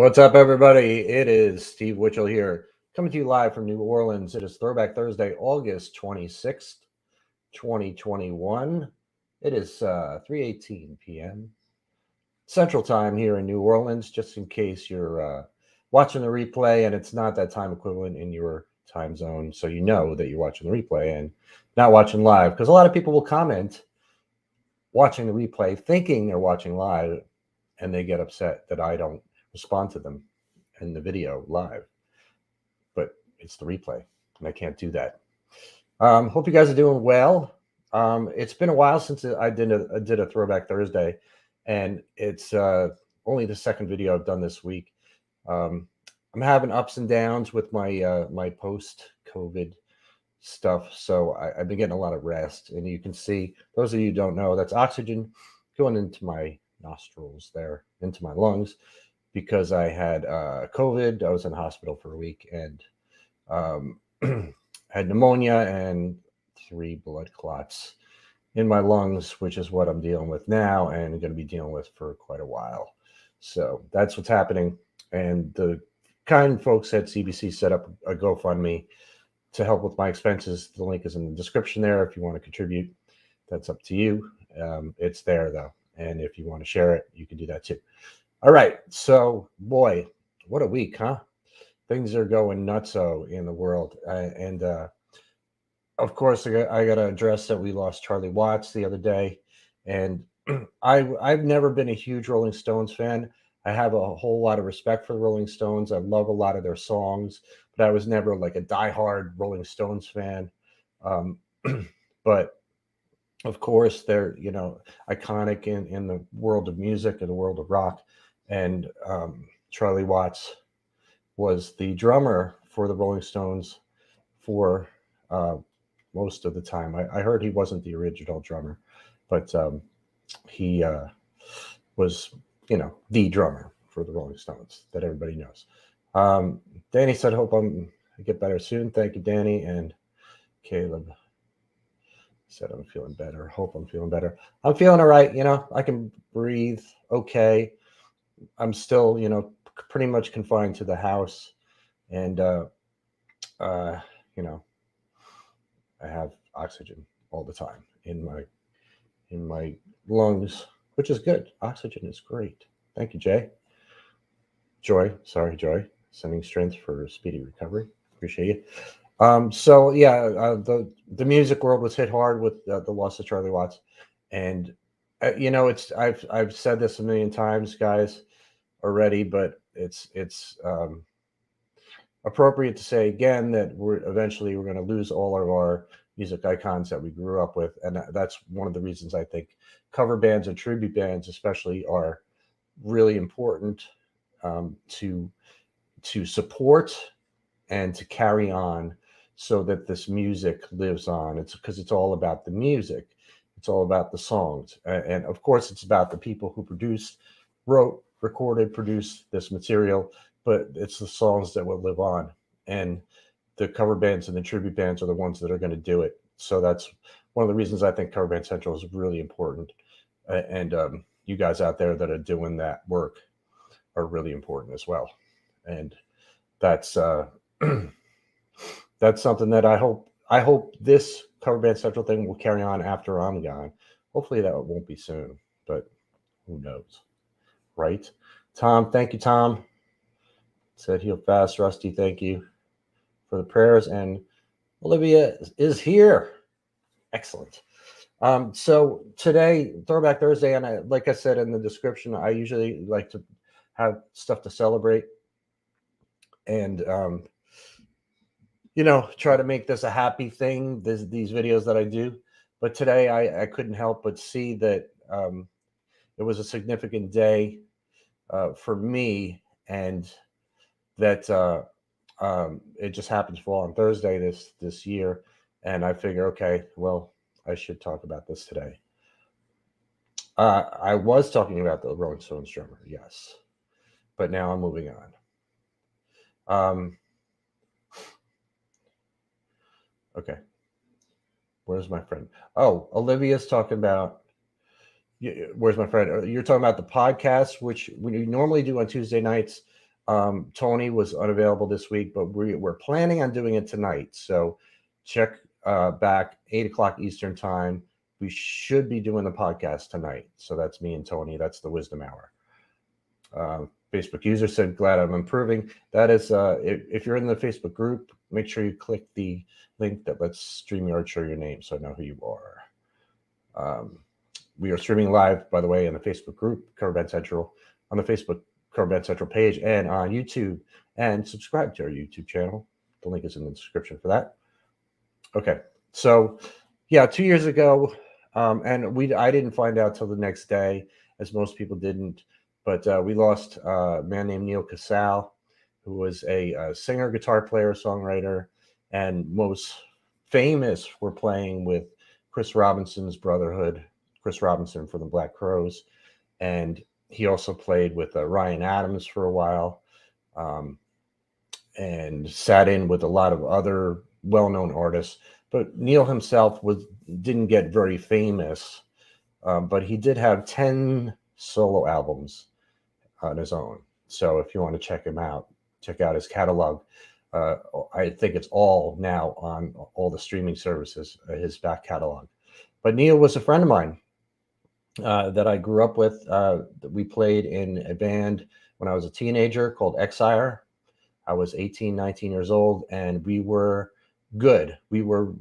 What's up, everybody? It is Steve Witchell here, coming to you live from New Orleans. It is Throwback Thursday, August 26th, 2021. It is 3:18 p.m. Central Time here in New Orleans, just in case you're watching the replay and it's not that time equivalent in your time zone, so you know that you're watching the replay and not watching live. Because a lot of people will comment watching the replay thinking they're watching live, and they get upset that I don't respond to them in the video live, but it's the replay and I can't do that. Hope you guys are doing well. It's been a while since I did a Throwback Thursday, and it's only the second video I've done this week. I'm having ups and downs with my post-COVID stuff, so I've been getting a lot of rest, and you can see, those of you who don't know, that's oxygen going into my nostrils there, into my lungs, because I had COVID. I was in the hospital for a week and had pneumonia and 3 blood clots in my lungs, which is what I'm dealing with now and going to be dealing with for quite a while. So that's what's happening. And the kind folks at CBC set up a GoFundMe to help with my expenses. The link is in the description there if you want to contribute. That's up to you. It's there, though. And if you want to share it, you can do that too. All right. So, boy, what a week, huh? Things are going nutso in the world. And of course, I got to address that we lost Charlie Watts the other day. And I've never been a huge Rolling Stones fan. I have a whole lot of respect for the Rolling Stones. I love a lot of their songs, but I was never like a diehard Rolling Stones fan. But of course, they're, iconic in the world of music and the world of rock. And Charlie Watts was the drummer for the Rolling Stones for most of the time. I heard he wasn't the original drummer, but he was, the drummer for the Rolling Stones that everybody knows. Danny said, hope I get better soon. Thank you, Danny. And Caleb said, I'm feeling better. Hope I'm feeling better. I'm feeling all right. I can breathe okay. I'm still, pretty much confined to the house. And, I have oxygen all the time in my lungs, which is good. Oxygen is great. Thank you, Jay. Joy, sending strength for speedy recovery. Appreciate you. So yeah, the music world was hit hard with the loss of Charlie Watts, and I've said this a million times, guys, already, but it's appropriate to say again that we're going to lose all of our music icons that we grew up with, and that's one of the reasons I think cover bands and tribute bands especially are really important to support and to carry on, so that this music lives on. It's because it's all about the music, it's all about the songs, and of course it's about the people who wrote, recorded, produced this material, but it's the songs that will live on, and the cover bands and the tribute bands are the ones that are going to do it. So that's one of the reasons I think Cover Band Central is really important, and you guys out there that are doing that work are really important as well. And that's that's something that I hope this Cover Band Central thing will carry on after I'm gone. Hopefully that won't be soon, but who knows, right? Tom, thank you, Tom. Said heal fast. Rusty, thank you for the prayers. And Olivia is here. Excellent. So today, Throwback Thursday, and like I said in the description, I usually like to have stuff to celebrate and try to make this a happy thing, these videos that I do. But today I couldn't help but see that it was a significant day for me, and that it just happened to fall on Thursday this year. And I figure, okay, well, I should talk about this today. I was talking about the Rolling Stones drummer, yes, but now I'm moving on. Okay, where's my friend? Oh, Olivia's talking about. Where's my friend? You're talking about the podcast, which we normally do on Tuesday nights. Tony was unavailable this week, but we're planning on doing it tonight. So check back 8 o'clock Eastern time. We should be doing the podcast tonight. So that's me and Tony. That's the Wisdom Hour. Facebook user said, glad I'm improving. That is, if you're in the Facebook group, make sure you click the link that lets StreamYard show your name so I know who you are. We are streaming live, by the way, in the Facebook group, Cover Band Central, on the Facebook Cover Band Central page, and on YouTube. And subscribe to our YouTube channel. The link is in the description for that. Okay, so yeah, 2 years ago, and I didn't find out till the next day, as most people didn't. But we lost a man named Neal Casal, who was a singer, guitar player, songwriter, and most famous for playing with Chris Robinson's Brotherhood, Chris Robinson for the Black Crowes. And he also played with Ryan Adams for a while, and sat in with a lot of other well-known artists. But Neal himself didn't get very famous, but he did have 10 solo albums on his own. So if you want to check him out, check out his catalog. I think it's all now on all the streaming services, his back catalog. But Neal was a friend of mine that I grew up with. We played in a band when I was a teenager called Exire. I was 18, 19 years old, and we were good. We were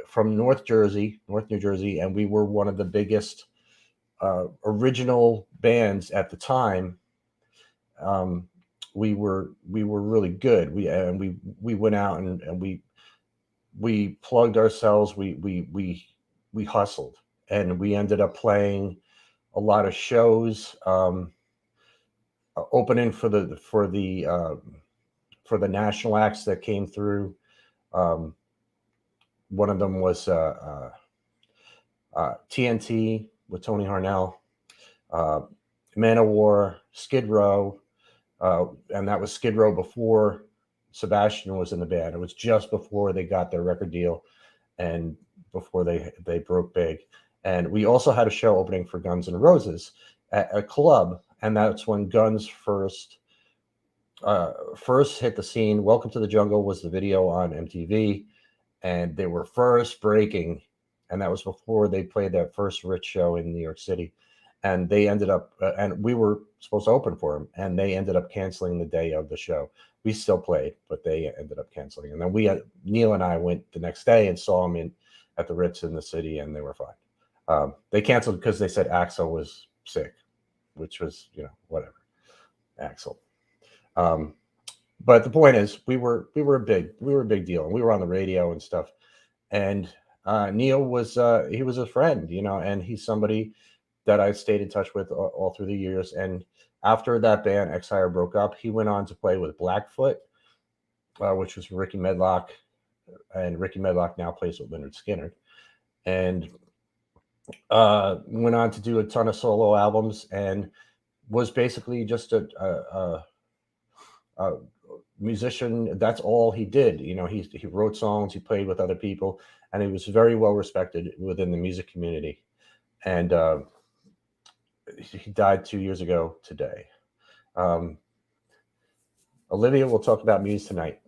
from North New Jersey, and we were one of the biggest original bands at the time. We were really good. We went out and we plugged ourselves. We hustled, and we ended up playing a lot of shows, opening for the national acts that came through. One of them was TNT with Tony Harnell, Manowar, Skid Row. And that was Skid Row before Sebastian was in the band. It was just before they got their record deal and before they broke big. And we also had a show opening for Guns N' Roses at a club, and that's when Guns first hit the scene. Welcome to the Jungle was the video on MTV, and they were first breaking, and that was before they played that first Rich show in New York City. And they ended up, and we were supposed to open for them, and they ended up canceling the day of the show. We still played, but they ended up canceling. And then Neal and I went the next day and saw them at the Ritz in the city, and they were fine. They canceled because they said Axl was sick, which was, whatever, Axl. But the point is, we were a big deal, and we were on the radio and stuff. And Neal was he was a friend, and he's somebody that I stayed in touch with all through the years. And after that band, Exire, broke up, he went on to play with Blackfoot, which was Ricky Medlock. And Ricky Medlock now plays with Lynyrd Skynyrd. And went on to do a ton of solo albums and was basically just a musician. That's all he did. He wrote songs, he played with other people, and he was very well respected within the music community. And he died 2 years ago today. Olivia will talk about Muse tonight.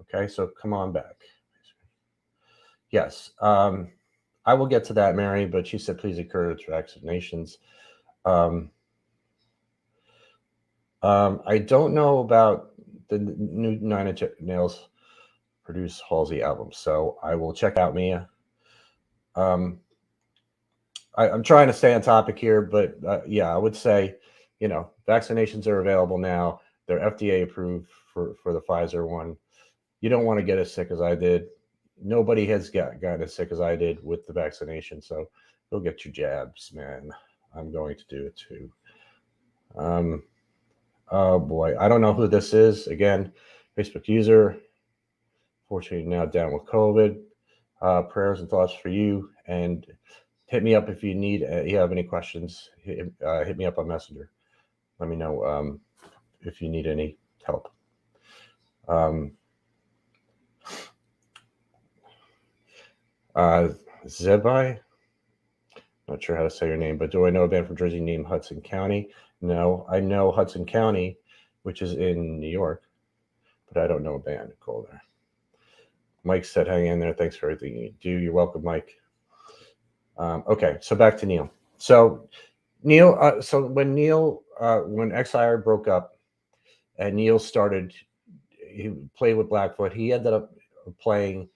Okay, so come on back. Yes, I will get to that, Mary, but she said please encourage vaccinations. I don't know about the new Nine Inch Nails produced Halsey album, so I will check out Mia. I'm trying to stay on topic here, but yeah, I would say, vaccinations are available now. They're FDA approved for the Pfizer one. You don't want to get as sick as I did. Nobody has gotten as sick as I did with the vaccination. So go get your jabs, man. I'm going to do it too. Oh boy, I don't know who this is. Again, Facebook user. Fortunately, now down with COVID. Prayers and thoughts for you. And hit me up if you have any questions. Hit me up on Messenger. Let me know if you need any help. Zebai, not sure how to say your name, but do I know a band from Jersey named Hudson County? No, I know Hudson County which is in New York, but I don't know a band called there. Mike said, hang in there. Thanks for everything you do. You're welcome, Mike. Okay, so back to Neal. So Neal, when XIR broke up and Neal started, he played with Blackfoot. He ended up playing,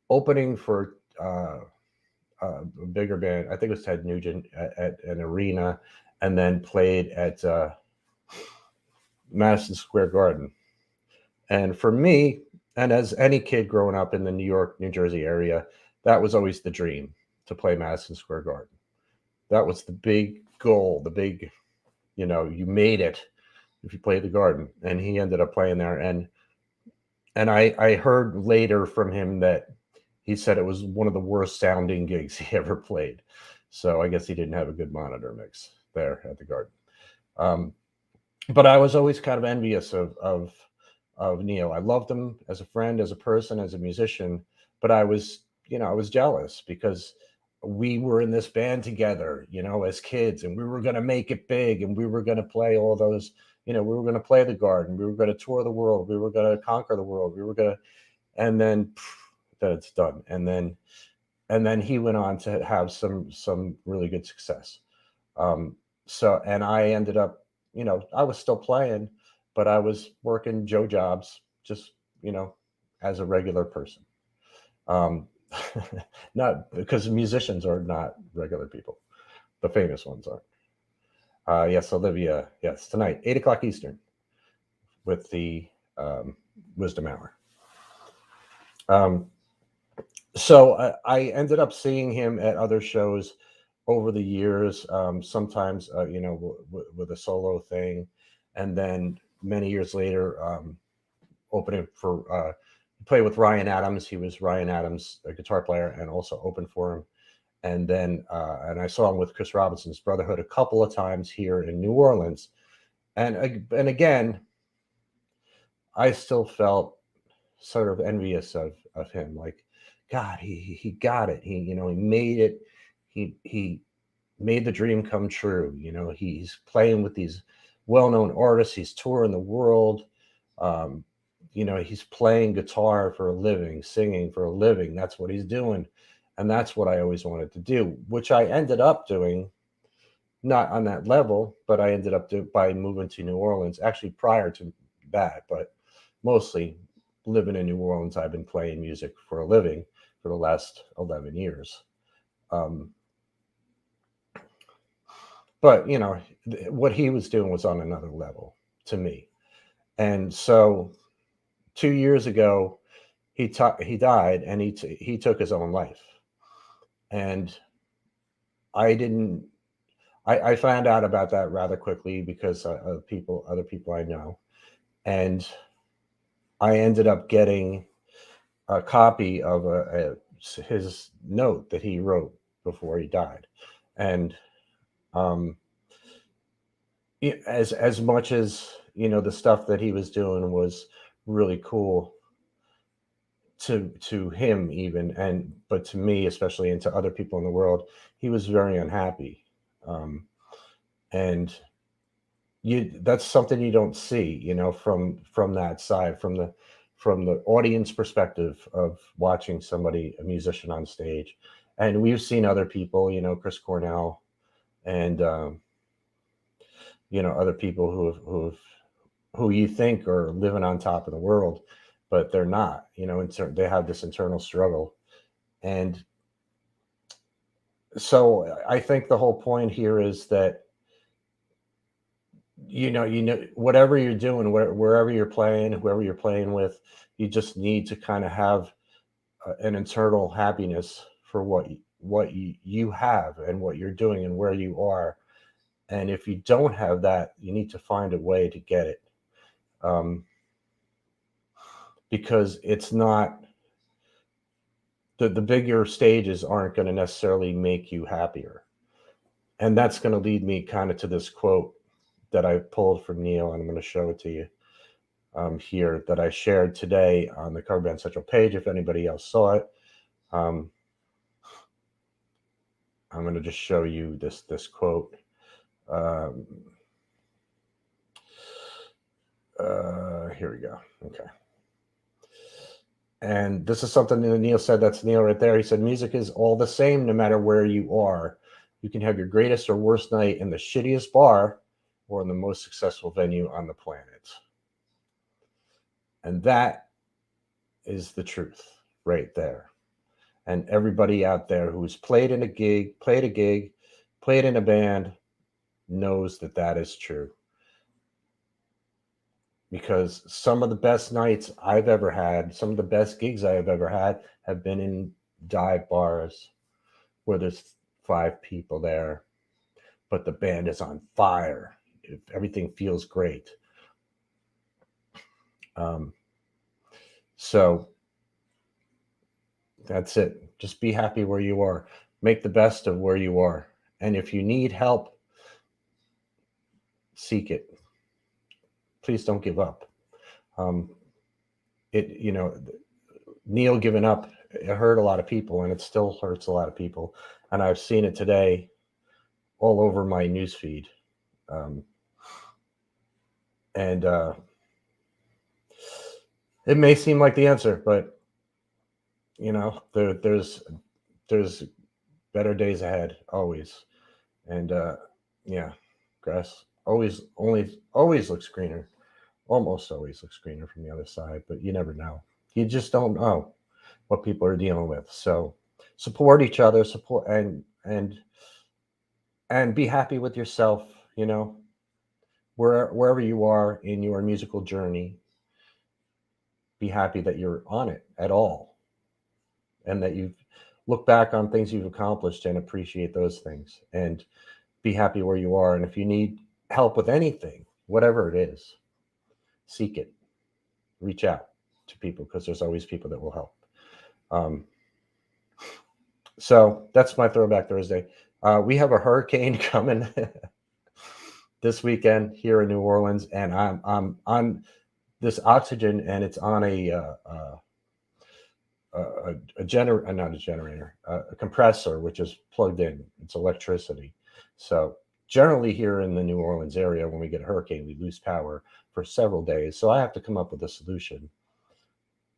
opening for a bigger band. I think it was Ted Nugent at an arena, and then played at Madison Square Garden. And for me, and as any kid growing up in the New York, New Jersey area, that was always the dream, to play Madison Square Garden. That was the big goal, the big, you made it if you played the Garden. And he ended up playing there. And I heard later from him that he said it was one of the worst sounding gigs he ever played. So I guess he didn't have a good monitor mix there at the Garden. But I was always kind of envious of Neal. I loved him as a friend, as a person, as a musician, but I was jealous because we were in this band together, as kids, and we were going to make it big, and we were going to play all those, we were going to play the Garden, we were going to tour the world, we were going to conquer the world, we were going to, and then it's done. And then he went on to have some really good success. And I ended up, I was still playing, but I was working Joe jobs, just, as a regular person. Not because musicians are not regular people. The famous ones are. Yes, Olivia. Yes, tonight, 8 o'clock Eastern, with the Wisdom Hour. So I ended up seeing him at other shows over the years. Sometimes, with a solo thing, and then many years later, opening for play with Ryan Adams. He was Ryan Adams, a guitar player, and also opened for him. And then and I saw him with Chris Robinson's Brotherhood a couple of times here in New Orleans. And again, I still felt sort of envious of him. Like, God, he got it. He made it. He made the dream come true. He's playing with these well-known artists. He's touring the world. Um, he's playing guitar for a living, singing for a living. That's what he's doing. And that's what I always wanted to do, which I ended up doing, not on that level, but I ended up by moving to New Orleans, actually prior to that, but mostly living in New Orleans. I've been playing music for a living for the last 11 years. But, what he was doing was on another level to me. And so 2 years ago, he died, and he took his own life. And I didn't. I found out about that rather quickly because of other people I know, and I ended up getting a copy of his note that he wrote before he died, and as much as the stuff that he was doing was really cool to him, even, but to me especially, and to other people in the world, he was very unhappy. And that's something you don't see, from that side, from the audience perspective of watching somebody, a musician on stage. And we've seen other people, Chris Cornell, and other people who you think are living on top of the world, but they're not. They have this internal struggle. And so I think the whole point here is that whatever you're doing, wherever you're playing, whoever you're playing with, you just need to kind of have an internal happiness for what you have and what you're doing and where you are. And if you don't have that, you need to find a way to get it, because it's not the bigger stages aren't going to necessarily make you happier. And that's going to lead me kind of to this quote that I pulled from Neal, and I'm going to show it to you here, that I shared today on the Cover Band Central page. If anybody else saw it, I'm going to just show you this quote. Here we go. Okay. And this is something that Neal said. That's Neal right there. He said, music is all the same no matter where you are. You can have your greatest or worst night in the shittiest bar or in the most successful venue on the planet. And that is the truth right there. And everybody out there who's played in a gig, played in a band, knows that that is true. Because some of the best nights I've ever had, some of the best gigs I have ever had have been in dive bars where there's 5 people there, but the band is on fire. Everything feels great. So that's it. Just be happy where you are. Make the best of where you are. And if you need help, seek it. Please don't give up. Neal giving up, it hurt a lot of people, and it still hurts a lot of people. And I've seen it today all over my newsfeed. It may seem like the answer, but there's better days ahead always. And grass always looks greener. Almost always looks greener from the other side, but you never know. You just don't know what people are dealing with. So support each other, support and be happy with yourself, wherever you are in your musical journey. Be happy that you're on it at all, and that you've looked back on things you've accomplished and appreciate those things, and be happy where you are. And if you need help with anything, whatever it is, seek it. Reach out to people, because there's always people that will help. So that's my Throwback Thursday. We have a hurricane coming this weekend here in New Orleans, and I'm on this oxygen, and it's on a compressor, which is plugged in. It's electricity. So generally here in the New Orleans area, when we get a hurricane, we lose power for several days. So I have to come up with a solution,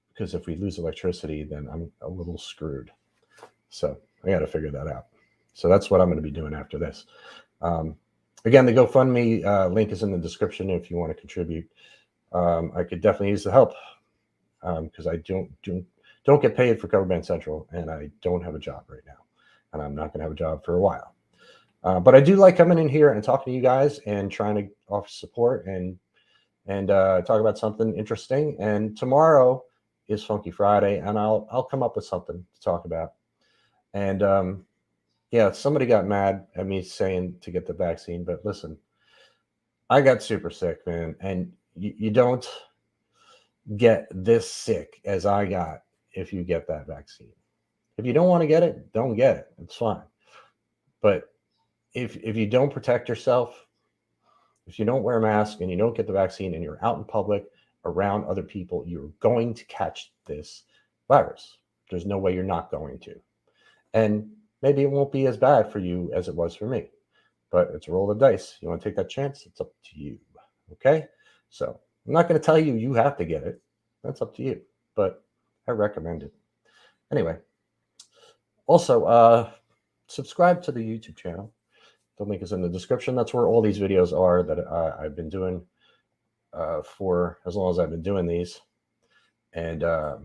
because if we lose electricity, then I'm a little screwed. So I got to figure that out. So that's what I'm going to be doing after this. Again, the GoFundMe link is in the description if you want to contribute. I could definitely use the help, because I don't get paid for Cover Band Central, and I don't have a job right now, and I'm not going to have a job for a while. But I do like coming in here and talking to you guys and trying to offer support and talk about something interesting. And tomorrow is Funky Friday, and I'll come up with something to talk about. And somebody got mad at me saying to get the vaccine, but listen, I got super sick, man, and you don't get this sick as I got if you get that vaccine. If you don't want to get it, don't get it. It's fine. But if you don't protect yourself, if you don't wear a mask and you don't get the vaccine and you're out in public around other people, you're going to catch this virus. There's no way you're not going to. And maybe it won't be as bad for you as it was for me, but it's a roll of the dice. You want to take that chance? It's up to you. Okay? So I'm not going to tell you you have to get it. That's up to you, but I recommend it. Anyway, also subscribe to the YouTube channel. The link is in the description. That's where all these videos are that I've been doing for as long as I've been doing these. And they're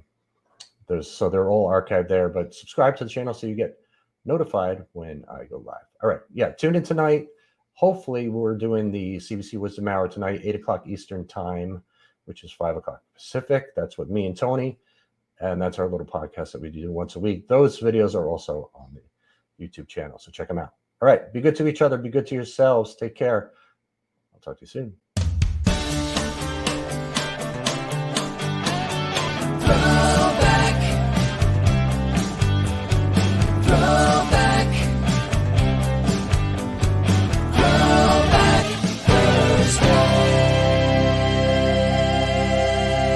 all archived there, but subscribe to the channel so you get notified when I go live. All right. Yeah. Tune in tonight. Hopefully we're doing the CBC Wisdom Hour tonight, 8:00 Eastern time, which is 5:00 Pacific. That's with me and Tony. And that's our little podcast that we do once a week. Those videos are also on the YouTube channel, so check them out. All right. Be good to each other. Be good to yourselves. Take care. I'll talk to you soon.